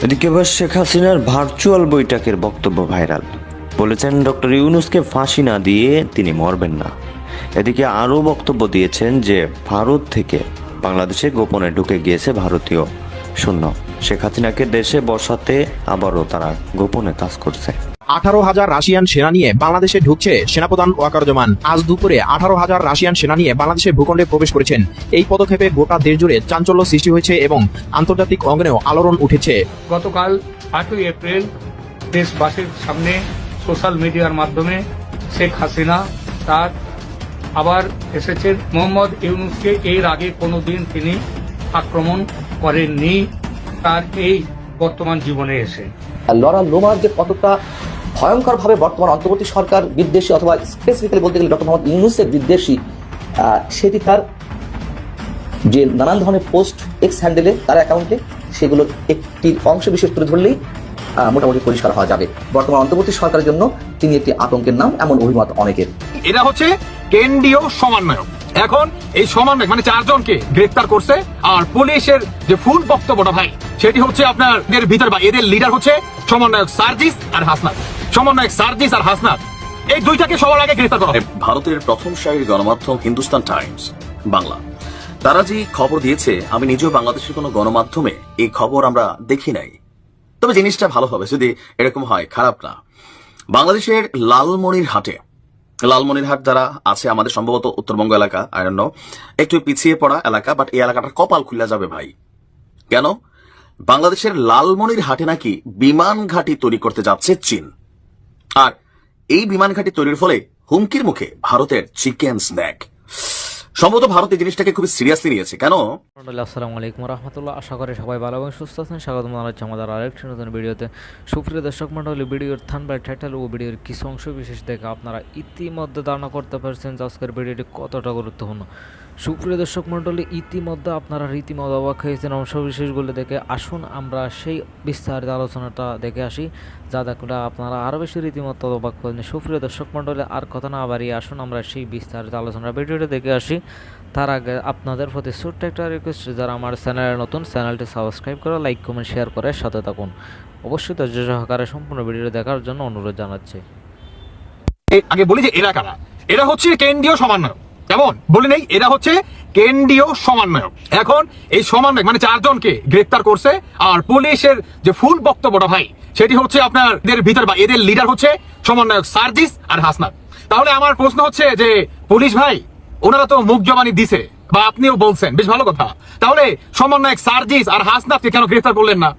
এদিকে এবার শেখ হাসিনার ভার্চুয়াল বৈঠকের বক্তব্য ভাইরাল। বলেছেন ডক্টর ইউনূসকে ফাঁসি না দিয়ে তিনি মরবেন না। এদিকে আরও বক্তব্য দিয়েছেন যে ভারত থেকে বাংলাদেশে গোপনে ঢুকে গিয়েছে ভারতীয় সৈন্য। শেখ হাসিনাকে দেশে বসাতে আবারও তারা গোপনে কাজ করছে। 18,000 রাশিয়ান সেনা নিয়ে বাংলাদেশে ঢুকছে সেনাপ্রধান ওয়াকারুজ্জামান। আজ দুপুরে 18,000 রাশিয়ান সেনা নিয়ে বাংলাদেশে ভূখণ্ডে প্রবেশ করেছেন। এই পদক্ষেপে গোটা দেশ জুড়ে চাঞ্চল্য সৃষ্টি হয়েছে এবং আন্তর্জাতিক অঙ্গনেও আলোড়ন উঠেছে। গতকাল 8ই এপ্রিল দেশবাসীর সামনে সোশ্যাল মিডিয়ার মাধ্যমে শেখ হাসিনা তার আবার এসেছেন। মোহাম্মদ ইউনূসকে এর আগে কোনোদিন তিনি আক্রমণ করেননি তার এই বর্তমান জীবনে এসে। লরা লোমার যে কতটা ভয়ঙ্করভাবে বর্তমান অন্তর্বর্তী সরকার বিদ্বেষী অথবা স্পেসিফিক্যালি বলতে গেলে ডক্টর মোহাম্মদ ইউনূসের বিদ্বেষী, সেটি তার যে নানান ধরনের পোস্ট এক্স হ্যান্ডেলে তার অ্যাকাউন্টে সেগুলোর একটি অংশ বিশেষ তুলে ধরলেই মোটামুটি পরিষ্কার হওয়া যাবে। বর্তমান অন্তর্বর্তী সরকারের জন্য তিনি একটি আতঙ্কের নাম, এমন অভিমত অনেকের। এরা হচ্ছে কেন্দ্রীয় সমন্বয়ক। এখন এই সমন্বয়ক মানে 4 জনকে গ্রেফতার করছে। আর পুলিশের যে ফুল বক্তব্যটা ভাই, সেটি হচ্ছে আপনার এদের ভিতর বা এদের লিডার হচ্ছে সমন্বয়ক সার্জিস আর হাসনাত। সমন্বয়ক সার্জিস আর হাসনাত এই দুইটাকে সবার আগে গ্রেফতার করা হয়। ভারতের প্রথম সারির গণমাধ্যম হিন্দুস্তান টাইমস বাংলা, তারা যে খবর দিয়েছে, আমি নিজেও বাংলাদেশের কোনো গণমাধ্যমে এই খবর আমরা দেখি নাই। তবে জিনিসটা ভালো হবে যদি এরকম হয়, খারাপ না। বাংলাদেশের লালমনিরহাট যারা আছে, আমাদের সম্ভবত উত্তরবঙ্গ এলাকা, আই ডোন্ট নো, একটু পিছিয়ে পড়া এলাকা, বাট এই এলাকাটার কপাল খুলে যাবে ভাই। কেন? বাংলাদেশের লালমনিরহাটে নাকি বিমান ঘাঁটি তৈরি করতে যাচ্ছে চীন। আর এই বিমান ঘাঁটি তৈরির ফলে হুমকির মুখে ভারতের চিকেন স্ন্যাক। সম্ভবত ভারত এই জিনিসটাকে খুব সিরিয়াসলি নিয়েছে। কেন? আসসালামু আলাইকুম রহমতুল্লাহ। আশা করি সবাই ভালো এবং সুস্থ আছেন। স্বাগতম জানাচ্ছি আমাদের আরেকটি নতুন ভিডিওতে। সুপ্রিয় দর্শক মণ্ডলী, ভিডিওর থাম্বনেল, টাইটেল ও ভিডিওর কিছু অংশ বিশেষ দেখে আপনারা ইতিমধ্যে ধারণা করতে পারছেন যে আজকের ভিডিওটি কতটা গুরুত্বপূর্ণ। সুপ্রিয় দর্শক মণ্ডলী, ইতিমধ্যে আপনারা রীতিমতো অবাক হয়েছেন অংশ বিশেষগুলো দেখে। আসুন আমরা সেই বিস্তারিত আলোচনাটা দেখে আসি, যা দেখলে আপনারা আরও বেশি রীতিমতো অবাক করেন। সুপ্রিয় দর্শক মণ্ডলী, আর কথা না বাড়িয়ে আসুন আমরা সেই বিস্তারিত আলোচনা ভিডিওটা দেখে আসি। তার আগে আপনাদের প্রতি ছোট্ট একটা রিকোয়েস্ট, যারা আমার চ্যানেলে নতুন, চ্যানেলটি সাবস্ক্রাইব করে লাইক কমেন্ট শেয়ার করে সাথে থাকুন। অবশ্যই ধৈর্য সহকারে সম্পূর্ণ ভিডিও দেখার জন্য অনুরোধ জানাচ্ছি। আগে বলি যে এরা কারা। এরা হচ্ছে কেন্দ্রীয় সমন্বয়ক। কেমন বলি নেই, এরা হচ্ছে কেন্দ্রীয় সমন্বয়ক। এখন এই সমন্বয়ক মানে 4 জনকে গ্রেফতার করছে। আর পুলিশের যে ফুল বক্তব্যটা ভাই, সেটি হচ্ছে আপনার এদের ভিতর বা এদের লিডার হচ্ছে সমন্বয়ক সার্জিস আর হাসনাত। তাহলে আমার প্রশ্ন হচ্ছে যে পুলিশ ভাই, ওনারা তো মুখ জবানি দিছে বা আপনিও বলছেন, বেশ ভালো কথা। তাহলে সমন্বয়ক সার্জিস আর হাসনাতকে কেন গ্রেফতার করলেন না?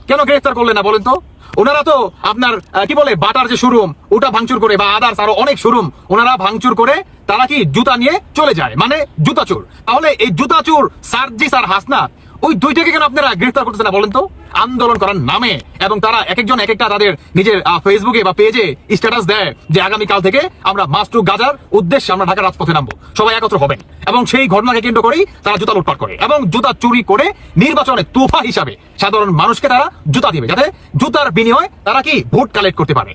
কেন গ্রেফতার করলেন না বলেন তো? ওনারা তো আপনার কি বলে বাটার যে শোরুম, ওটা ভাঙচুর করে, বা আদার্স আরো অনেক শোরুম ওনারা ভাঙচুর করে তারা কি জুতা নিয়ে চলে যায়, মানে জুতা চোর। তাহলে এই জুতা চোর সার্জিস আর হাসনাত, ওই দুইটাকে কেন আপনারা গ্রেফতার করতেছেন না বলেন তো? আন্দোলন করার নামে। এবং তারা এক একজন এক একটা তাদের নিজের ফেসবুকে বা পেজে স্ট্যাটাস দেয় যে আগামীকাল থেকে আমরা মাস টু গাজার উদ্দেশ্যে আমরা ঢাকার রাজপথে নামবো, সবাই একত্র হবেন। এবং সেই ঘটনাকে কেন্দ্র করেই তারা জুতা লুটপাট করে এবং জুতা চুরি করে নির্বাচনে তোফা হিসাবে সাধারণ মানুষকে তারা জুতা দিবে, যাতে জুতার বিনিময়ে তারা কি ভোট কালেক্ট করতে পারে।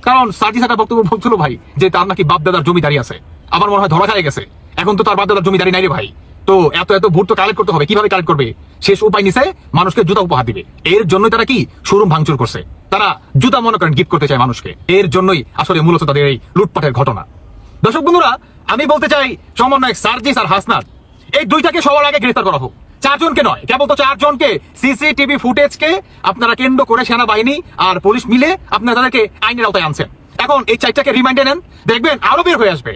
কারণ সার্জিস একটা বক্তব্য বলছিল ভাই যে তার নাকি বাপদাদার জমিদারি আছে। আমার মনে হয় ধরা খায় গেছে, এখন তো তার বাপদাদার জমিদারি নাই রে ভাই। তো এত ভোট তো কালেক্ট করতে হবে, কিভাবে কালেক্ট করবে? শেষ উপায় নিছে মানুষকে জুতা উপহার দিবে। এর জন্যই তারা কি শোরুম ভাঙচুর করছে। তারা জুতা মনে করেন গিফট করতে চায় মানুষকে। এর জন্যই আসলে মূলত তাদের এই লুটপাটের ঘটনা। দর্শক বন্ধুরা, আমি বলতে চাই সমন্বয়ক সার্জিস আর হাসনাত এই দুইটাকে সবার আগে গ্রেফতার করা হোক। 4 জনকে নয়, কেবল তো 4 জনকে সিসিটিভি ফুটেজকে আপনারা কেন্দ্র করে সেনাবাহিনী আর পুলিশ মিলে আপনারা তাদেরকে আইনের আওতায় আনছেন। এখন এই 4টাকে রিমাইন্ডে নেন, দেখবেন আরো বের হয়ে আসবে।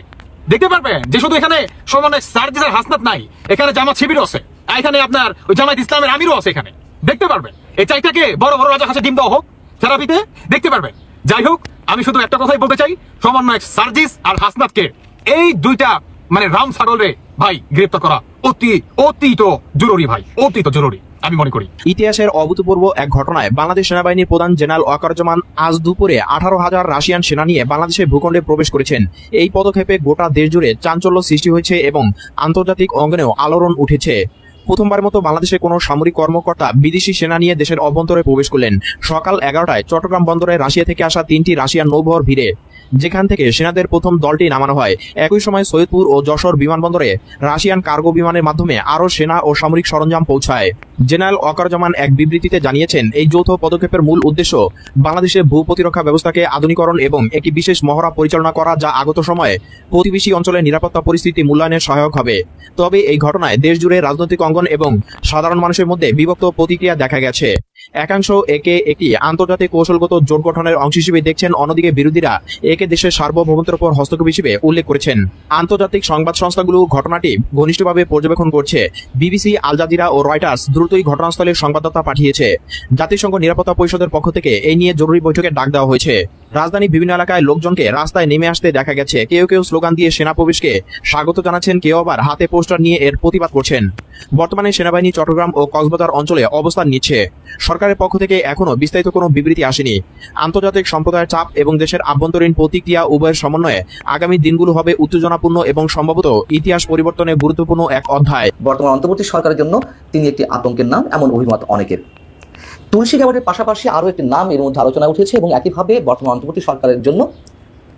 দেখতে পারবেন যে শুধু এখানে সমন্বয়ক সার্জিস আর হাসনাত নাই, এখানে জামাত শিবিরও আছে, এখানে আপনার ওই জামাত ইসলামের আমিরও আছে। এখানে দেখতে পারবেন এই 4টাকে বড় বড় রাজা হাসে ডিম দেওয়া হোক থেরাপিতে, দেখতে পারবেন। যাই হোক, আমি শুধু একটা কথাই বলতে চাই, সমন্বয়ক সার্জিস আর হাসনাতকে এই দুইটা মানে রাম সারলে ভাই গ্রেফতার করা অতীত জরুরি ভাই, অতীত জরুরি আমি মনে করি। ইতিহাসের অভূতপূর্ব এক ঘটনায় বাংলাদেশ সেনাবাহিনীর প্রধান জেনারেল ওয়াকারুজ্জামান আজ দুপুরে 18,000 রাশিয়ান সেনা নিয়ে বাংলাদেশের ভূখণ্ডে প্রবেশ করেছেন। এই পদক্ষেপে গোটা দেশ জুড়ে চাঞ্চল্য সৃষ্টি হয়েছে এবং আন্তর্জাতিক অঙ্গনেও আলোড়ন উঠেছে। প্রথমবার মতো বাংলাদেশে কোনো সামরিক কর্মকর্তা বিদেশি সেনা নিয়ে দেশের অভ্যন্তরে প্রবেশ করলেন। সকাল 11টায় চট্টগ্রাম বন্দরে রাশিয়া থেকে আসা 3টি রাশিয়ান নৌবহর ভিড়ে যেখান থেকে সেনাদের প্রথম দলটি নামানো হয়। একই সময় সৈয়দপুর ও যশোর বিমানবন্দরে রাশিয়ান কার্গো বিমানের মাধ্যমে আরও সেনা ও সামরিক সরঞ্জাম পৌঁছায়। জেনারেল ওয়াকারুজ্জামান এক বিবৃতিতে জানিয়েছেন, এই যৌথ পদক্ষেপের মূল উদ্দেশ্য বাংলাদেশের ভূ প্রতিরক্ষা ব্যবস্থাকে আধুনিকরণ এবং একটি বিশেষ মহড়া পরিচালনা করা, যা আগত সময়ে প্রতিবেশী অঞ্চলের নিরাপত্তা পরিস্থিতি মূল্যায়নে সহায়ক হবে। তবে এই ঘটনায় দেশজুড়ে রাজনৈতিক অঙ্গন এবং সাধারণ মানুষের মধ্যে বিভক্ত প্রতিক্রিয়া দেখা গেছে। একাংশ একে একটি আন্তর্জাতিক কৌশলগত জোট গঠনের অংশ হিসেবে দেখছেন, অন্যদিকে বিরোধীরা একে দেশের সার্বভৌমত্বের উপর হস্তক্ষেপ হিসেবে উল্লেখ করেছেন। আন্তর্জাতিক সংবাদ সংস্থাগুলো ঘটনাটি ঘনিষ্ঠভাবে পর্যবেক্ষণ করছে। বিবিসি, আল জাজিরা ও রয়টার্স দ্রুতই ঘটনাস্থলে সংবাদদাতা পাঠিয়েছে। জাতিসংঘ নিরাপত্তা পরিষদের পক্ষ থেকে এই নিয়ে জরুরি বৈঠকে ডাক দেওয়া হয়েছে। রাজধানীর বিভিন্ন এলাকায় লোকজনকে রাস্তায় নেমে আসতে দেখা গেছে। কেউ কেউ স্লোগান দিয়ে সেনা প্রবেশকে স্বাগত জানাচ্ছেন, কেউ আবার হাতে পোস্টার নিয়ে এর প্রতিবাদ করছেন। বর্তমানে সেনাবাহিনী চট্টগ্রাম ও কক্সবাজার অঞ্চলে অবস্থান নিচ্ছে। সরকারের পক্ষ থেকে এখনো বিস্তারিত কোনো বিবৃতি আসেনি। আন্তর্জাতিক সম্প্রদায়ের চাপ এবং দেশের আভ্যন্তরীণ প্রতিক্রিয়া উভয়ের সমন্বয়ে আগামী দিনগুলো হবে উত্তেজনাপূর্ণ এবং সম্ভবত ইতিহাস পরিবর্তনে গুরুত্বপূর্ণ এক অধ্যায়। বর্তমান অন্তর্বর্তী সরকারের জন্য তিনি একটি আতঙ্কের নাম, এমন অভিমত অনেকের। তুলসী গ্যাবার্ডের পাশাপাশি আরও একটি নাম এর মধ্যে আলোচনা উঠেছে এবং একইভাবে বর্তমান অন্তর্বর্তী সরকারের জন্য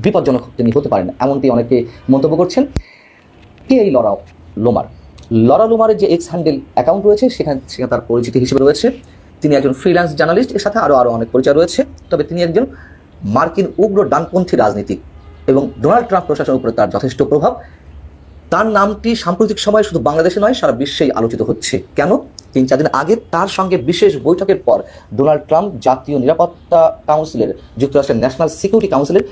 বিপজ্জনক তিনি হতে পারেন, এমনটি অনেকে মন্তব্য করছেন। কে এই লরা লোমার? লরা লোমারের যে এক্স হ্যান্ডেল অ্যাকাউন্ট রয়েছে সেখানে তার পরিচিতি হিসেবে রয়েছে তিনি একজন ফ্রিল্যান্স জার্নালিস্ট, এর সাথে আরও অনেক পরিচয় রয়েছে। তবে তিনি একজন মার্কিন উগ্র ডানপন্থী রাজনীতিক এবং ডোনাল্ড ট্রাম্প প্রশাসনের উপরে তার যথেষ্ট প্রভাব। তার নামটি সাম্প্রতিক সময়ে শুধু বাংলাদেশে নয়, সারা বিশ্বেই আলোচিত হচ্ছে। কেন? 3-4 দিন আগে তার সঙ্গে বিশেষ বৈঠকের পর ডোনাল্ড ট্রাম্প জাতীয় নিরাপত্তা কাউন্সিলের, যুক্তরাষ্ট্রের ন্যাশনাল সিকিউরিটি কাউন্সিলের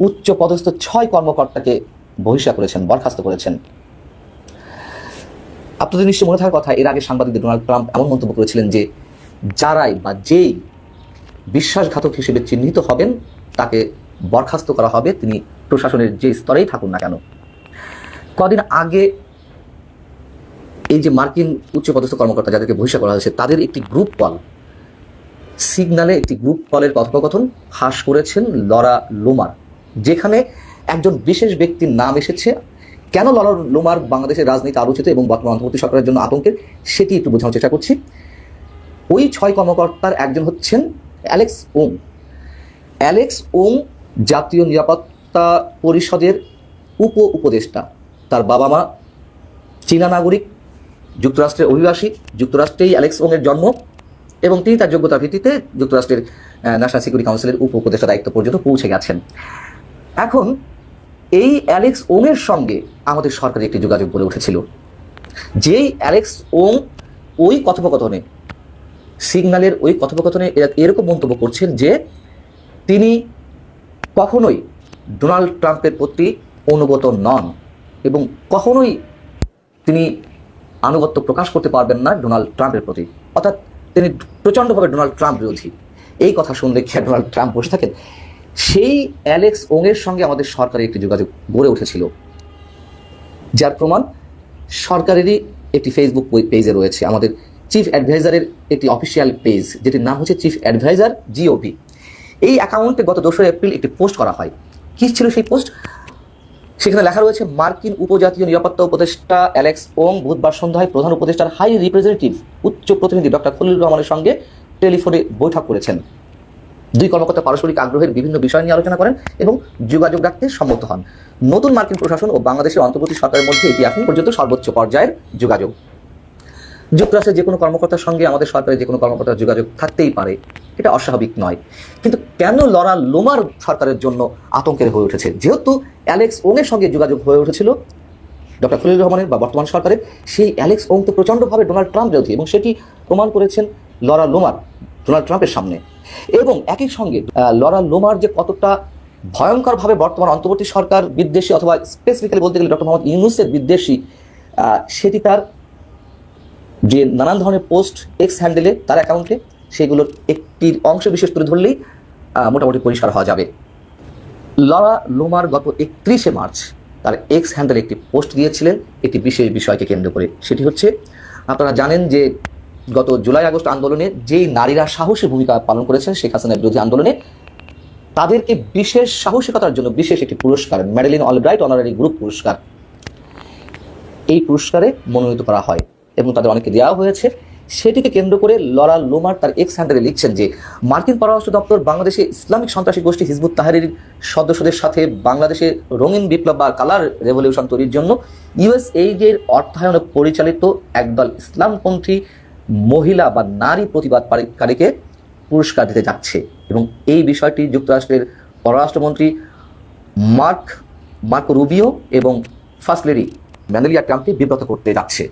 উচ্চ পদস্থ 6 কর্মকর্তাকে বহিষ্কার করেছেন, বরখাস্ত করেছেন। আপনাদের নিশ্চয় মনে থাকার কথা, এর আগে সাংবাদিকদের ডোনাল্ড ট্রাম্প এমন মন্তব্য করেছিলেন যে যারাই বা যেই বিশ্বাসঘাতক হিসেবে চিহ্নিত হবেন তাকে বরখাস্ত করা হবে, তিনি প্রশাসনের যে স্তরেই থাকুন না কেন। কদিন আগে এই যে মার্কিন উচ্চপদস্থ কর্মকর্তা যাদেরকে বহিষ্কার করা হয়েছে তাদের একটি গ্রুপ কল, সিগন্যালে একটি গ্রুপ কলের কথোপকথন ফাঁস করেছেন লরা লোমার, যেখানে একজন বিশেষ ব্যক্তির নাম এসেছে। কেন লরা লোমার বাংলাদেশের রাজনীতি আলোচিত এবং বর্তমান অন্তর্বর্তী সরকারের জন্য আতঙ্কের, সেটি একটু বোঝানোর চেষ্টা করছি। ওই 6 কর্মকর্তার একজন হচ্ছেন অ্যালেক্স ওং। অ্যালেক্স ওং জাতীয় নিরাপত্তা পরিষদের উপদেষ্টা। তার বাবা মা চীনা নাগরিক, যুক্তরাষ্ট্রের অভিবাসী, যুক্তরাষ্ট্রেই অ্যালেক্স ওং এর জন্ম এবং তিনি তার যোগ্যতার ভিত্তিতে যুক্তরাষ্ট্রের ন্যাশনাল সিকিউরিটি কাউন্সিলের উপদেষ্টা দায়িত্ব পর্যন্ত পৌঁছে গেছেন। এখন এই অ্যালেক্স ওং এর সঙ্গে আমাদের সরকারের একটি যোগাযোগ গড়ে উঠেছিল, যেই অ্যালেক্স ওং ওই কথোপকথনে, সিগন্যালের ওই কথোপকথনে এরকম মন্তব্য করছেন যে তিনি কখনোই ডোনাল্ড ট্রাম্পের প্রতি অনুগত নন এবং কখনোই তিনি আনুগত্য প্রকাশ করতে পারবেন না ডোনাল্ড ট্রাম্পের প্রতি, অর্থাৎ তিনি প্রচণ্ডভাবে ডোনাল্ড ট্রাম্প বিরোধী। এই কথা শুনলে কি ডোনাল্ড ট্রাম্প বসে থাকেন? সেই অ্যালেক্স ওং এর সঙ্গে আমাদের সরকারের একটি যোগাযোগ গড়ে উঠেছিল, যার প্রমাণ সরকারেরই একটি ফেসবুক পেজে রয়েছে। আমাদের চিফ অ্যাডভাইজারের একটি অফিসিয়াল পেজ, যেটির নাম হচ্ছে চিফ অ্যাডভাইজার জিওভি। এই অ্যাকাউন্টে গত 2 এপ্রিল একটি পোস্ট করা হয়। কি ছিল সেই পোস্ট? সেখানে লেখা রয়েছে, মার্কিন উপজাতীয় নিরাপত্তা উপদেষ্টা অ্যালেক্স ওং বুধবার সন্ধ্যায় প্রধান উপদেষ্টার হাই রিপ্রেজেন্টেটিভ উচ্চ প্রতিনিধি ডক্টর খলিলুর রহমানের সঙ্গে টেলিফোনে বৈঠক করেছেন। 2 কর্মকর্তা পারস্পরিক আগ্রহের বিভিন্ন বিষয় নিয়ে আলোচনা করেন এবং যোগাযোগ রাখতে সম্মত হন। নতুন মার্কিন প্রশাসন ও বাংলাদেশের অন্তর্বর্তী সরকারের মধ্যে এটি এখন পর্যন্ত সর্বোচ্চ পর্যায়ের যোগাযোগ। যুক্তরাষ্ট্রের যে কোনো কর্মকর্তার সঙ্গে আমাদের সরকারের যে কোনো কর্মকর্তার যোগাযোগ থাকতেই পারে, এটা অস্বাভাবিক নয়। কিন্তু কেন লরা লোমার সরকারের জন্য আতঙ্কের হয়ে উঠেছে? যেহেতু অ্যালেক্স ওং এর সঙ্গে যোগাযোগ হয়ে উঠেছিল ডক্টর খলিলুর রহমানের বা বর্তমান সরকারের, সেই অ্যালেক্স ওং তো প্রচণ্ডভাবে ডোনাল্ড ট্রাম্প বিরোধী এবং সেটি প্রমাণ করেছেন লরা লোমার ডোনাল্ড ট্রাম্পের সামনে। এবং একই সঙ্গে লরা লোমার যে কতটা ভয়ঙ্করভাবে বর্তমান অন্তর্বর্তী সরকার বিদ্বেষী, অথবা স্পেসিফিক্যালি বলতে গেলে ডক্টর মোহাম্মদ ইউনূসের বিদ্বেষী, সেটি তার যে নানান ধরনের পোস্ট এক্স হ্যান্ডেলে, তার অ্যাকাউন্টে, সেগুলোর একটি অংশ বিশেষ করে ধরলেই মোটামুটি পরিষ্কার হওয়া যাবে। লরা লোমার গত 31 মার্চ তার এক্স হ্যান্ডেলে একটি পোস্ট দিয়েছিলেন একটি বিশেষ বিষয়কে কেন্দ্র করে। সেটি হচ্ছে, আপনারা জানেন যে গত জুলাই আগস্ট আন্দোলনে যেই নারীরা সাহসী ভূমিকা পালন করেছেন শেখ হাসিনার বিরোধী আন্দোলনে, তাদেরকে বিশেষ সাহসিকতার জন্য বিশেষ একটি পুরস্কার, ম্যাডেলিন অলব্রাইট অনারারি গ্রুপ পুরস্কার, এই পুরস্কারে মনোনীত করা হয় এবং তাদের অনেকে দেওয়া হয়েছে। সেটিকে কেন্দ্র করে লরা লোমার তার এক্স হ্যান্ডেলে লিখছেন যে মার্কিন পররাষ্ট্র দপ্তর বাংলাদেশে ইসলামিক সন্ত্রাসী গোষ্ঠী হিজবুত তাহরির সদস্যদের সাথে বাংলাদেশে রঙিন বিপ্লব বা কালার রেভলিউশন তৈরির জন্য ইউএসএইডের অর্থায়নে পরিচালিত একদল ইসলামপন্থী মহিলা বা নারী প্রতিবাদকারীকে পুরস্কার দিতে যাচ্ছে এবং এই বিষয়টি যুক্তরাষ্ট্রের পররাষ্ট্রমন্ত্রী মার্কো রুবিও এবং ফার্স্ট লেডি মেলানিয়া ট্রাম্পকে বিব্রত করতে যাচ্ছে।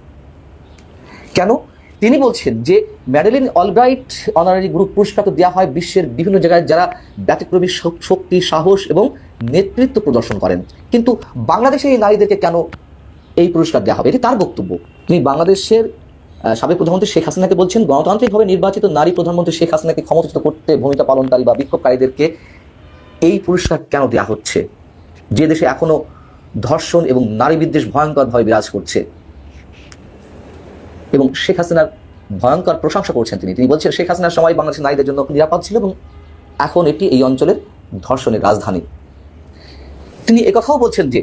কেন? তিনি বলছেন যে ম্যাডেলিন অলব্রাইট অনারারি গ্রুপ পুরস্কার তো দেওয়া হয় বিশ্বের বিভিন্ন জায়গায় যারা ব্যতিক্রমী শক্তি, সাহস এবং নেতৃত্ব প্রদর্শন করেন, কিন্তু বাংলাদেশে এই নারীদেরকে কেন এই পুরস্কার দেওয়া হবে? এটি তার বক্তব্য। তিনি বাংলাদেশের সাবেক প্রধানমন্ত্রী শেখ হাসিনাকে বলছেন, গণতান্ত্রিকভাবে নির্বাচিত নারী প্রধানমন্ত্রী শেখ হাসিনাকে ক্ষমতাচ্যুত করতে ভূমিকা পালনকারী বা বিক্ষোভকারীদেরকে এই পুরস্কার কেন দেওয়া হচ্ছে, যে দেশে এখনো ধর্ষণ এবং নারী বিদ্বেষ ভয়ঙ্করভাবে বিরাজ করছে। এবং শেখ হাসিনার ভয়ঙ্কর প্রশংসা করছেন তিনি বলছেন শেখ হাসিনার সময় বাংলাদেশের নারীদের জন্য নিরাপদ ছিল এবং এখন এটি এই অঞ্চলের ধর্ষণের রাজধানী। তিনি একথাও বলছেন যে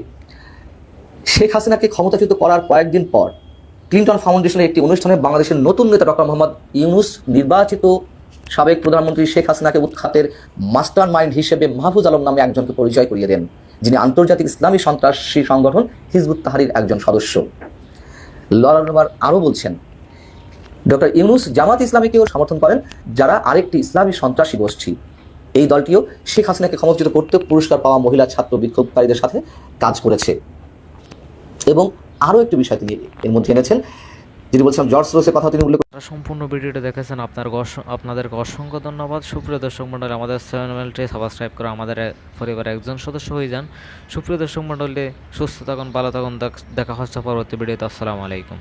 শেখ হাসিনাকে ক্ষমতাচ্যুত করার কয়েকদিন পর ক্লিন্টন ফাউন্ডেশনের একটি অনুষ্ঠানে বাংলাদেশের নতুন নেতা ডক্টর মোহাম্মদ ইউনুস নির্বাচিত সাবেক প্রধানমন্ত্রী শেখ হাসিনাকে উৎখাতের মাস্টার মাইন্ড হিসেবে মাহফুজ আলম নামে একজনকে পরিচয় করিয়ে দেন, যিনি আন্তর্জাতিক ইসলামী সন্ত্রাসী সংগঠন হিজবুত তাহরির একজন সদস্য। লরা লোমার আরও বলছেন, ডক্টর ইউনুস জামাত ইসলামীকেও সমর্থন করেন, যারা আরেকটি ইসলামী সন্ত্রাসী গোষ্ঠী। এই দলটিও শেখ হাসিনাকে ক্ষমতাচ্যুত করতে পুরস্কার পাওয়া মহিলা ছাত্র বিক্ষোভকারীদের সাথে কাজ করেছে। এবং আরও একটি বিষয় তিনি এর মধ্যে এনেছেন, যিনি বলছিলাম জর্জ সোরসের কথা তিনি উল্লেখ আপনারা সম্পূর্ণ ভিডিওটা দেখেছেন, আপনাদেরকে অসংখ্য ধন্যবাদ। সুপ্রিয় দর্শক মণ্ডলী, আমাদের চ্যানেলটি সাবস্ক্রাইব করে আমাদের পরিবারের একজন সদস্য হয়ে যান। সুপ্রিয় দর্শক মণ্ডলী, সুস্থ থাকুন, ভালো থাকুন, দেখা হচ্ছে পরবর্তী ভিডিওতে। আসসালামু আলাইকুম।